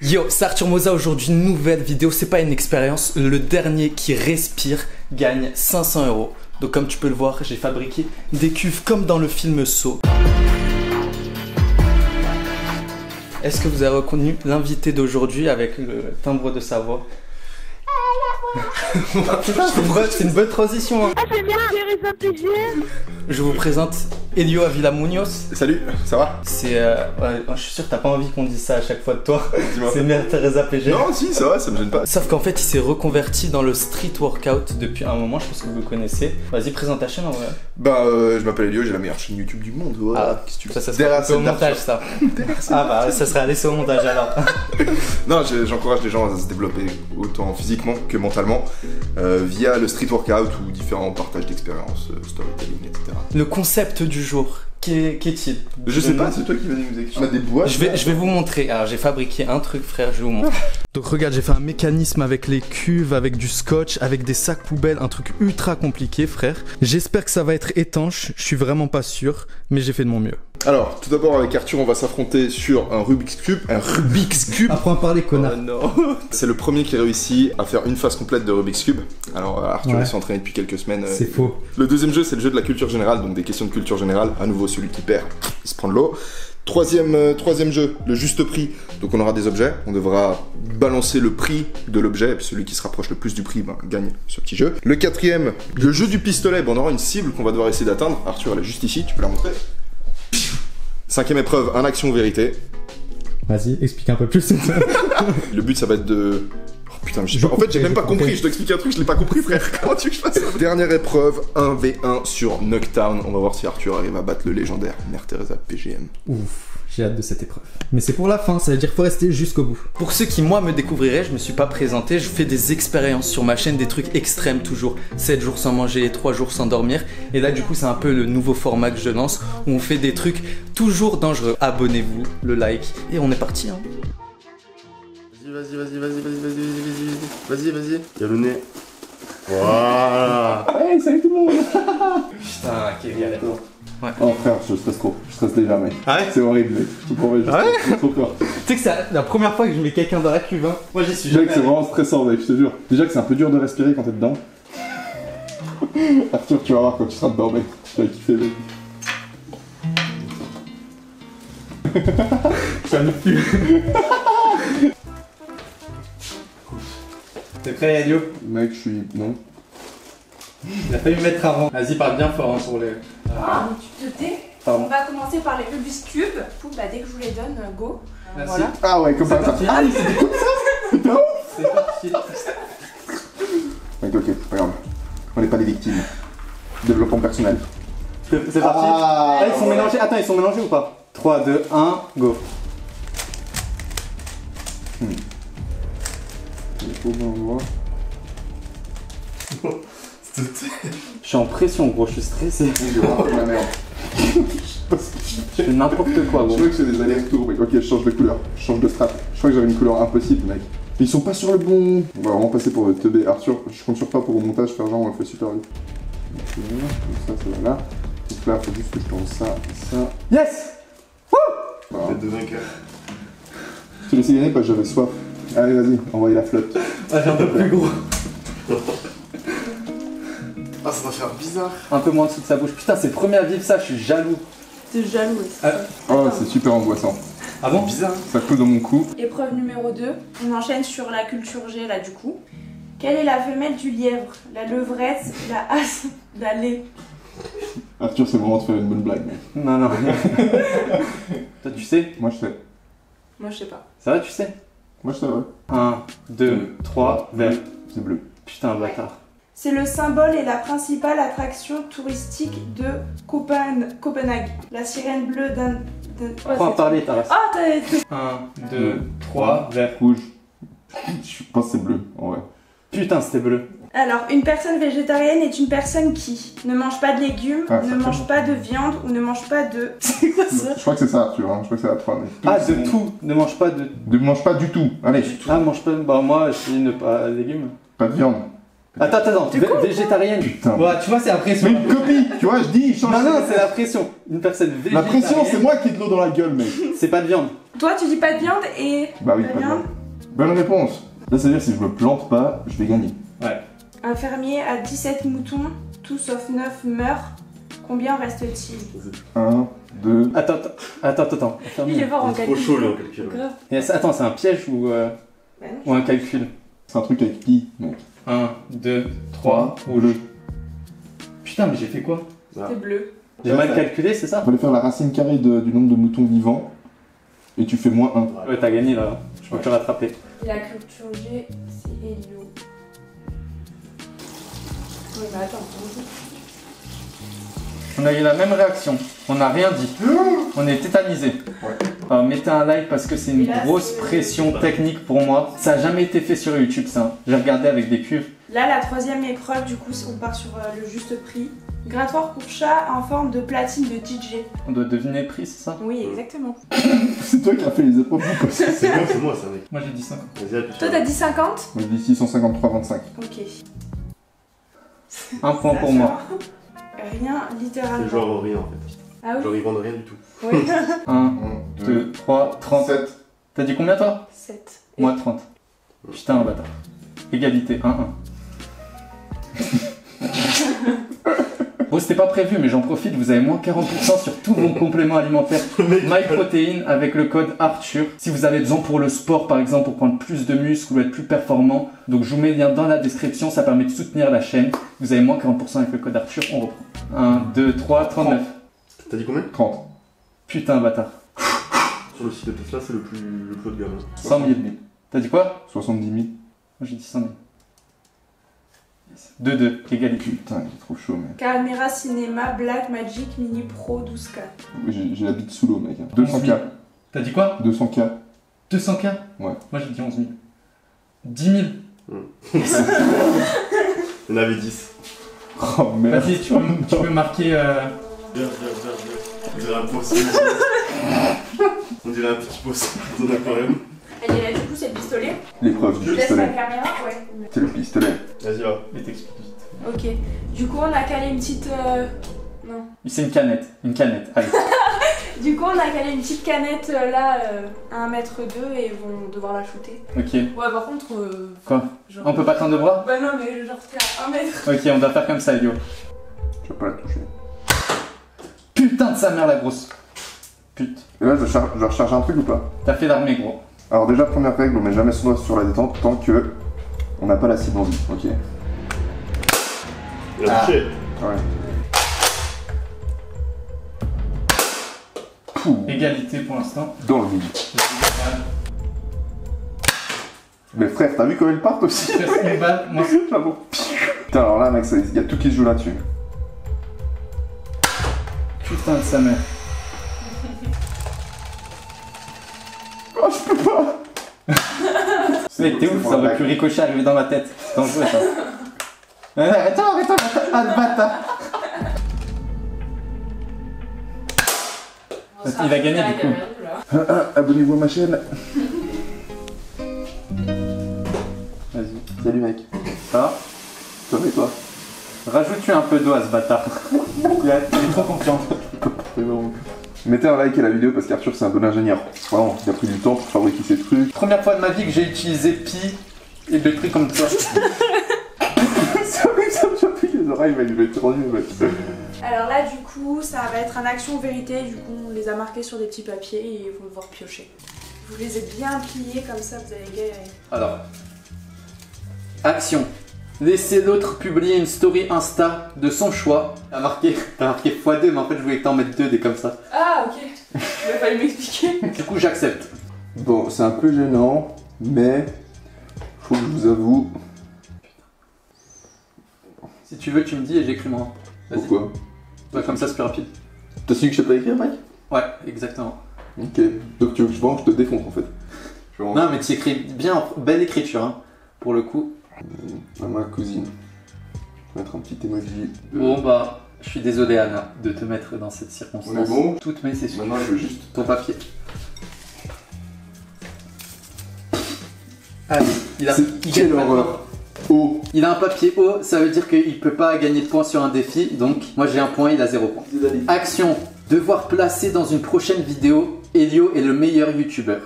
Yo, c'est Arthur Moza, aujourd'hui nouvelle vidéo, c'est pas une expérience, le dernier qui respire gagne 500 €. Donc comme tu peux le voir, j'ai fabriqué des cuves comme dans le film Saw. Est-ce que vous avez reconnu l'invité d'aujourd'hui avec le timbre de sa voix? C'est une bonne transition. Hein. Ah, c'est bien, Je vous présente Elio Avila Munoz. Salut, ça va? C'est. Je suis sûr que t'as pas envie qu'on dise ça à chaque fois de toi. C'est Mère Teresa PG. Non, si, ça va, ça me gêne pas. Sauf qu'en fait, il s'est reconverti dans le street workout depuis un moment. Je pense que vous le connaissez. Vas-y, présente ta chaîne en vrai. Je m'appelle Elio, j'ai la meilleure chaîne YouTube du monde. Voilà. Ah, qu'est-ce que tu veux? Ça sera au montage, ça. Ah, bah, ça sera laissé au montage alors. Non, j'encourage les gens à se développer autant physiquement que mentalement via le street workout ou différents partages d'expériences, storytelling, etc. Le concept du jour, qu'est-il? Je sais pas, c'est toi qui vas nous expliquer. On a des boîtes. Je vais vous montrer. Alors, j'ai fabriqué un truc, frère, je vais vous montrer. Donc, regarde, j'ai fait un mécanisme avec les cuves, avec du scotch, avec des sacs poubelles, un truc ultra compliqué, frère. J'espère que ça va être étanche, je suis vraiment pas sûr, mais j'ai fait de mon mieux. Alors, tout d'abord, avec Arthur, on va s'affronter sur un Rubik's Cube. Un Rubik's Cube. Apprends à parler, connard. Oh non. C'est le premier qui réussit à faire une phase complète de Rubik's Cube. Alors, Arthur, il s'est entraîné depuis quelques semaines. C'est faux. Le deuxième jeu, c'est le jeu de la culture générale, donc des questions de culture générale. À nouveau, celui qui perd, il se prend de l'eau. Troisième jeu, le juste prix. Donc on aura des objets, on devra balancer le prix de l'objet, et puis celui qui se rapproche le plus du prix gagne ce petit jeu. Le quatrième, le jeu du pistolet, on aura une cible qu'on va devoir essayer d'atteindre. Arthur, elle est juste ici, tu peux la montrer. Cinquième épreuve, un action ou vérité. Vas-y, explique un peu plus. Le but, ça va être de... Oh putain, mais je sais pas. En fait, j'ai même pas compris, je t'explique un truc, je l'ai pas compris, frère. Comment tu veux que je fasse ça? Dernière épreuve, 1v1 sur Knockdown. On va voir si Arthur arrive à battre le légendaire Mère Teresa PGM. Ouf. J'ai hâte de cette épreuve. Mais c'est pour la fin, ça veut dire qu'il faut rester jusqu'au bout. Pour ceux qui, moi, me découvriraient, je me suis pas présenté, je fais des expériences sur ma chaîne, des trucs extrêmes toujours. 7 jours sans manger, 3 jours sans dormir. Et là, du coup, c'est un peu le nouveau format que je lance, où on fait des trucs toujours dangereux. Abonnez-vous, le like, et on est parti, hein. Vas-y. Il y a le nez. Voilà. Hey, salut tout le monde. Putain, quel galère. Ouais. Oh frère, je stresse trop. Je stresse déjà, mec. Ah ouais? C'est horrible, mec. Je te promets, j'ai trop peur. Tu sais que c'est la première fois que je mets quelqu'un dans la cuve, hein. Moi, j'y suis Déjà jamais que c'est allé. vraiment stressant, mec, je te jure. Déjà que c'est un peu dur de respirer quand t'es dedans. Arthur, tu vas voir quand tu seras dedans, mec. Tu vas kiffer, mec. Ça me pue. T'es prêt, Elio? Mec, je suis... Non. Il a fallu mettre avant. Vas-y, parle bien fort hein, pour les... Ah, tu te tais. Pardon. On va commencer par les Rubik's Cube. Bah, dès que je vous les donne, go. Merci. Voilà. Ah ouais, comme ça. parti. Ah, c'était comme ça. C'est parti. Mec, ok, regarde. On n'est pas des victimes. Développement personnel. C'est parti. Ah, Ils sont mélangés. Attends, ils sont mélangés ou pas? 3, 2, 1, go. Je suis en pression, gros, je suis stressé. La merde. Je fais n'importe quoi, Je gros. vois que c'est des allers-retours, mec. Ok, je change de couleur. Je change de strat. Je crois que j'avais une couleur impossible, mec. Mais ils sont pas sur le bon. On va vraiment passer pour le teubé. Arthur, je compte sur toi pour le montage, faire genre on le fait super vite. Donc ça va là. Donc là, faut juste que je tourne ça, ça. Yes. Voilà. Tête de vainqueur. Je te laisse gagner parce que j'avais soif. Allez, vas-y, envoyez la flotte. Ah, j'ai un peu plus gros. Ah, ça va faire bizarre. Un peu moins dessous de sa bouche. Putain, c'est le premier à vivre ça, je suis jaloux. T'es jaloux aussi. Oh, c'est super angoissant. Ah bon? Bizarre. Ça coule dans mon cou. Épreuve numéro 2. On enchaîne sur la culture G, là, du coup. Quelle est la femelle du lièvre? La levrette, la hasse, la lait? Arthur, c'est le moment de faire une bonne blague, mec. Non. Toi, tu sais? Moi, je sais. Moi, je sais pas. Ça va, tu sais? Moi, je sais, ouais. 1, 2, 3, vert. C'est bleu. Putain, bâtard. C'est le symbole et la principale attraction touristique de Copenhague. La sirène bleue d'un... Prends à parler, ta race. Ah, t'as... 1, 2, 3, vert. Rouge. Je pense que c'est bleu, en vrai. Putain, c'était bleu. Alors, une personne végétarienne est une personne qui ne mange pas de légumes, Ah, ne certainement. mange pas de viande ou ne mange pas de... C'est quoi ça? Je crois que c'est ça, Arthur. Hein. Je crois que c'est la 3. Ah, de tout. Ne mange pas de... Ne mange pas du tout. Allez. Ah, mange pas... Bah, moi, je dis ne pas légumes. Pas de viande. Attends. Végétarienne. Putain. Ouais, tu vois, c'est la pression. Mais une copie, tu vois, je dis, il change. Non, c'est la pression. Une personne La végétarienne... pression, c'est moi qui ai de l'eau dans la gueule, mec. C'est pas de viande. Toi, tu dis pas de viande et. Bah oui, pas de viande. Bonne réponse. Là, ça veut dire que si je me plante pas, je vais gagner. Ouais. Un fermier a 17 moutons, tout sauf 9 meurent. Combien reste-t-il? 1, 2. Attends. Il est fort en Trop calcul. chaud là en calcul. Grave. Attends, c'est un piège ou Bah non. un calcul? C'est un truc avec pi, mec. 1, 2, 3, 3, rouge. Putain, mais j'ai fait quoi? C'était bleu. J'ai mal calculé, c'est ça? Il fallait faire la racine carrée du nombre de moutons vivants. Et tu fais moins 1. Ouais, t'as gagné là. Je peux te rattraper. La culture G, c'est Helio. Oui, mais attends, On a eu la même réaction. On n'a rien dit. On est tétanisé. Alors, mettez un like parce que c'est une Et là, grosse c'est- pression technique pour moi. Ça a jamais été fait sur YouTube, ça. J'ai regardé avec des cuves. Là, la troisième épreuve, du coup, on part sur le juste prix. Grattoir pour chat en forme de platine de DJ. On doit deviner le prix, c'est ça? Oui, exactement. C'est toi qui as fait les épreuves. C'est moi ça, mec. Moi j'ai dit 5. Vas-y, appuie Toi, sur t'as dit 50? Moi, je dis 653,25. Ok. Un point pour moi. Rien, C'est littéralement. genre rien en fait. Ah Genre oui? ils vendent rien du tout. Oui. 1, 2, 3, 30. 7. T'as dit combien toi? 7. Moi 30. Putain, un bâtard. Égalité, 1-1. Bon, c'était pas prévu, mais j'en profite, vous avez moins 40% sur tous vos compléments alimentaires MyProtein avec le code Arthur. Si vous avez besoin pour le sport, par exemple, pour prendre plus de muscles ou être plus performant, donc je vous mets le lien dans la description, ça permet de soutenir la chaîne. Vous avez moins 40% avec le code Arthur, on reprend. 1, 2, 3, 39. T'as dit combien? 30. Putain, bâtard. Sur le site de Tesla, c'est le plus haut de gamme. 100 000. T'as dit quoi? 70 000. Moi j'ai dit 100 000. 2-2, égalité. Putain, il est trop chaud, mec. Caméra cinéma Black Magic Mini Pro 12K. J'ai la bite sous l'eau, mec. 200K. T'as dit quoi? 200K. 200K? Ouais. Moi j'ai dit 11 000. 10 000. Il y en avait 10. Oh merde. Vas-y, tu peux marquer. Viens. On dirait un poisson. On dirait un petit poisson dans un aquarium. Elle est là, du coup, c'est le pistolet. L'épreuve Je du laisse la pistolet. caméra, ouais. C'est le pistolet. Vas-y là. Et t'expliques vite. Ok. Du coup, on a calé une petite. Non. C'est une canette. Une canette. Allez. Du coup, on a calé une petite canette là à 1,2 m et ils vont devoir la shooter. Ok. Ouais, par contre. Quoi? Genre... On peut pas tendre de bras? Bah non, mais genre, t'es à 1 mètre. Ok, on doit faire comme ça, Elio. Je vais pas la toucher. Putain de sa mère, la grosse. Pute. Et là, je recharge un truc ou pas? T'as fait l'armée, gros. Alors, déjà, première règle, on met jamais son doigt sur la détente tant que on n'a pas la cible en vue. Ok. Il a touché. Ouais. Égalité pour l'instant. Dans le vide. Mais frère, t'as vu comment ils partent aussi? Reste une balle, moi. J'avoue. Putain, alors là, mec, il y a tout qui se joue là-dessus. Putain de sa mère. Oh, je peux pas! Mec, t'es ouf, ça aurait pu ricocher arriver dans ma tête. C'est dangereux ça. Attends. Ah, le bâtard. Il a gagné du coup. Abonnez-vous à ma chaîne. Vas-y. Salut, mec. Ça va? Ça va et toi? Rajoute-tu un peu d'eau à ce bâtard. Il est trop confiant. Mettez un like à la vidéo parce qu'Arthur c'est un bon ingénieur. Vraiment, il a pris du temps pour fabriquer ces trucs. Première fois de ma vie que j'ai utilisé Pi et des trucs comme ça. C'est horrible, ça me chatouille les oreilles, mec, je vais être rendu, mec. Alors là, du coup, ça va être un action vérité. Du coup, on les a marqués sur des petits papiers et ils vont devoir piocher. Vous les êtes bien pliés comme ça, vous allez galérer. Alors. Action. Laissez l'autre publier une story Insta de son choix. T'as marqué x2, mais en fait je voulais que t'en mettes 2 des comme ça. Ah, ok. Il va falloir m'expliquer. Du coup j'accepte. Bon, c'est un peu gênant, mais faut que je vous avoue. Si tu veux, tu me dis et j'écris moi. Vas-y. Pourquoi? Bah, comme ça c'est plus rapide. T'as su que je sais pas écrire, mec? Ouais, exactement. Ok. Donc tu veux que je pense que je te défonce en fait. Non, mais tu écris bien, belle écriture, hein, pour le coup. À ma cousine. Je vais mettre un petit emoji. Bon bah, je suis désolé Anna de te mettre dans cette circonstance. On est bon? Toutes mes c'est sûr. Maintenant, je veux juste. Ton papier. Allez, il gagne Quelle maintenant. horreur! Oh! Il a un papier haut, ça veut dire qu'il peut pas gagner de points sur un défi, donc moi j'ai un point, il a 0 points. Action, devoir placer dans une prochaine vidéo Elio est le meilleur youtubeur.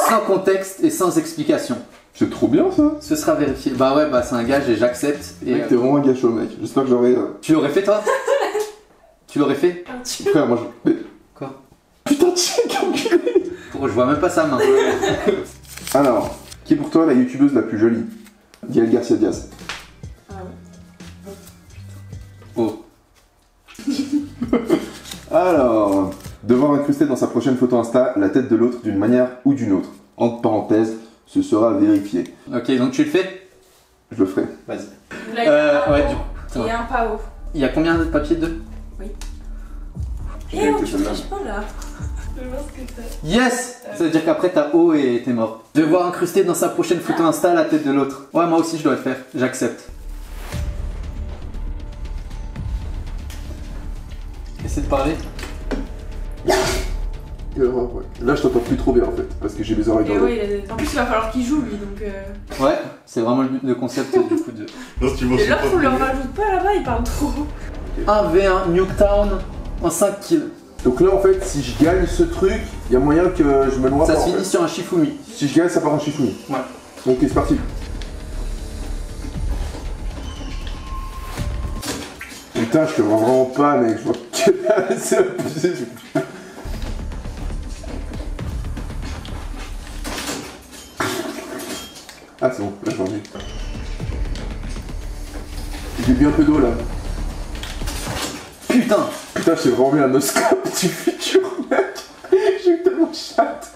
Sans contexte et sans explication. C'est trop bien ça. Ce sera vérifié. Bah ouais, bah c'est un gage et j'accepte. Et Mec, t'es vraiment un gars chaud, mec. J'espère que j'aurai. Tu l'aurais fait toi? Tu l'aurais fait? Frère, moi je. Mais- Quoi? Putain, check, enculé. Je vois même pas sa main. Alors, qui est pour toi la youtubeuse la plus jolie? Gaël Garcia Diaz. Ah ouais. Oh. Alors, devoir incruster dans sa prochaine photo Insta la tête de l'autre d'une manière ou d'une autre. Entre parenthèses, ce sera vérifié. Ok, donc tu le fais? Je le ferai. Vas-y. Vous l'avez un Ouais, haut du coup. ça et va. un pas haut. Il y a combien de papiers? 2? J'ai Eh oh, été tu celle-là. triches pas là. Je vais voir ce que t'as. Yes! Ça veut dire qu'après t'as haut et t'es mort. Devoir incruster dans sa prochaine photo Insta la tête de l'autre. Ouais, moi aussi je dois le faire. J'accepte. Essaie de parler. Ouais. Là, je t'entends plus trop bien en fait, parce que j'ai mes oreilles Et dans l'eau. ouais, en plus il va falloir qu'il joue lui donc. Ouais, c'est vraiment le concept du coup de... Non, si tu vois Et son là faut pote, leur rajoute pas là-bas, il parle trop. 1v1 Nuketown en 5 kills. Donc là, en fait, si je gagne ce truc, il y a moyen que je me noie Ça pas, se en finit fait. sur un Shifumi. Si je gagne, ça part en chifouni. Ouais. Ok, c'est parti. Putain, je te vois vraiment pas, mec. Je vois que c'est abusé. Ah, c'est bon, là j'en ai. J'ai bu un peu d'eau là. Putain! Putain, j'ai vraiment mis un oscope du futur, mec. J'ai eu tellement de chatte.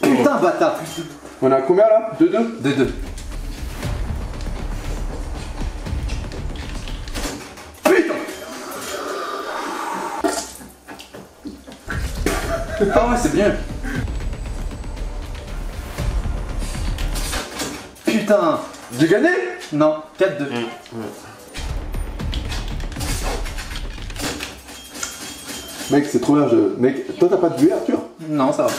Putain, bâtard! On a combien là? 2-2? 2-2. Ah ouais, c'est bien. Putain. J'ai gagné? Non, 4-2. Mec, c'est trop bien. Mec, toi t'as pas de buée, Arthur? Non, ça va.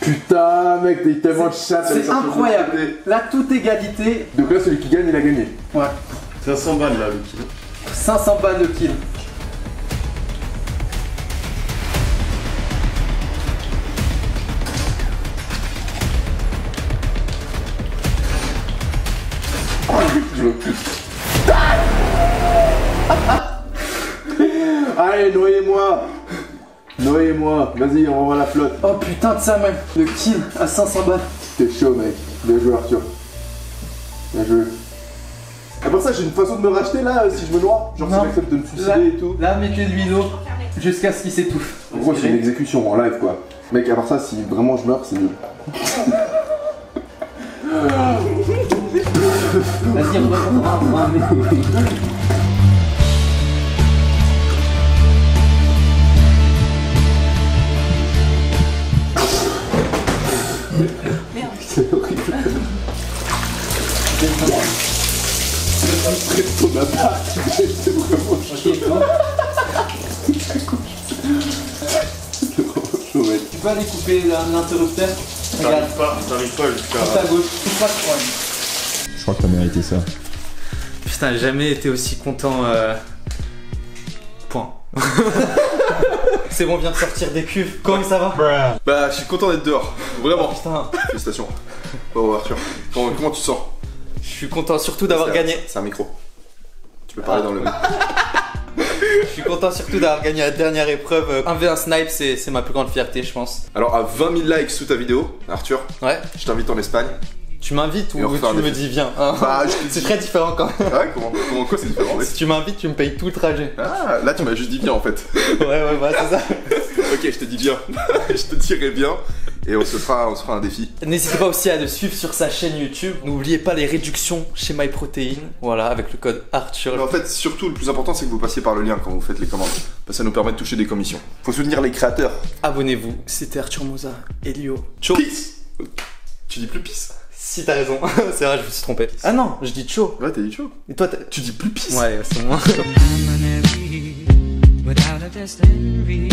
Putain, mec, t'as eu tellement de chatte. C'est incroyable. Là, toute égalité. Donc là, celui qui gagne, il a gagné. Ouais. 500 balles là, le kilo. 500 balles de kill. Je veux plus. Allez, noyez-moi. Noyez-moi. Vas-y, on revoit la flotte. Oh putain de sa main. Le kill à 500 balles. T'es chaud, mec. Bien joué, Arthur. Bien joué. À part ça, j'ai une façon de me racheter là si je me noie. Genre, si Non. j'accepte de me suicider Là, et tout. là, mettez de l'huile jusqu'à ce qu'il s'étouffe. En gros, c'est une exécution en live, quoi. Mec, à part ça, si vraiment je meurs, c'est nul. Vas-y, on C'est horrible. Ton appart, c'est vraiment chaud. C'est vraiment chaud, mec. Tu peux aller couper l'interrupteur? Regarde, T'arrives pas jusqu'à. tout à gauche, tout pas croire. Je crois que t'as mérité ça. Putain, j'ai jamais été aussi content. Point. C'est bon, on vient de sortir des cuves. Comment ça va? Bah, je suis content d'être dehors. Vraiment. Putain, Félicitations. Bravo, Arthur. Comment tu te sens? je suis content surtout d'avoir C'est- gagné. C'est un micro. Tu peux parler dans le. Je suis content surtout d'avoir gagné la dernière épreuve. 1v1 snipe, c'est ma plus grande fierté, je pense. Alors, à 20 000 likes sous ta vidéo, Arthur, Ouais. je t'invite en Espagne. Tu m'invites Et on ou refait un tu me défi. dis viens hein. Bah, je te C'est dis- très différent quand même. Ah ouais, comment quoi c'est différent? Si tu m'invites, tu me payes tout le trajet. Ah, là tu m'as juste dit bien en fait. Ouais, bah c'est ça. Ok, je te dis bien. Je te dirai bien. Et on se fera un défi. N'hésitez pas aussi à le suivre sur sa chaîne YouTube. N'oubliez pas les réductions chez MyProtein. Voilà, avec le code Arthur. Mais en fait, surtout, le plus important, c'est que vous passiez par le lien quand vous faites les commandes. Parce que ça nous permet de toucher des commissions. Faut soutenir les créateurs. Abonnez-vous. C'était Arthur Moza, Elio. Ciao. Peace. Tu dis plus peace? Si t'as raison. C'est vrai, je me suis trompé. Ah non, je dis chaud. Ouais, t'as dit chaud. Et toi, Tu dis plus peace? Ouais, c'est moi. without a destiny.